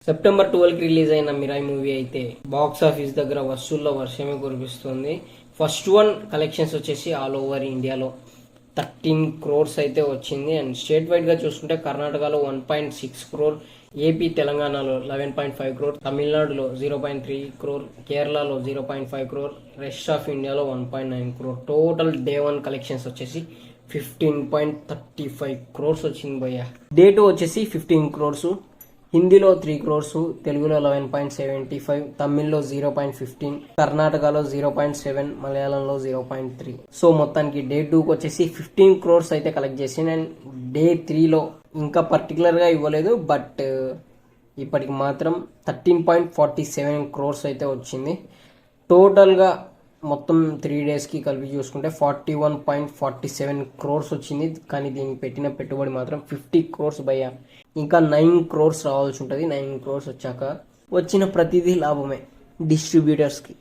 September 12కి release అయిన Mirai movie అయితే box office దగ్గర వసూల్లో వర్షమే కురిపిస్తుంది. ఫస్ట్ వన్ కలెక్షన్స్ వచ్చేసి ఆల్ ఓవర్ ఇండియాలో 13 crores అయితే వచ్చింది. అండ్ స్టేట్ వైడ్ గా చూసుకుంటే కర్ణాటకలో 1.6 crore, ఏపీ తెలంగాణలో 11.5 crore, తమిళనాడులో 0.3 crore, కేరళలో 0.5 crore, రెస్ట్ ఆఫ్ ఇండియాలో 1.9 crore. Total day one collections వచ్చేసి 15.35 crores వచ్చింది భయ్య. డే టూ వచ్చేసి 15 crores, హిందీలో 3 crores, తెలుగులో 11.75, తమిళ్లో 0.15, కర్ణాటకలో 0.7, మలయాళంలో 0.3. సో మొత్తానికి డే 2కి వచ్చేసి 15 crores అయితే కలెక్ట్ చేసింది. అండ్ డే 3లో ఇంకా పర్టికులర్గా ఇవ్వలేదు, బట్ ఇప్పటికి మాత్రం 13.47 crores అయితే వచ్చింది. టోటల్గా మొత్తం 3 డేస్కి కలిపి చూసుకుంటే 41.47 crores వచ్చింది. కానీ దీనికి పెట్టిన పెట్టుబడి మాత్రం 50 crores భయ్య. ఇంకా 9 crores రావాల్సి ఉంటుంది. 9 crores వచ్చాక వచ్చిన ప్రతిదీ లాభమే డిస్ట్రిబ్యూటర్స్కి.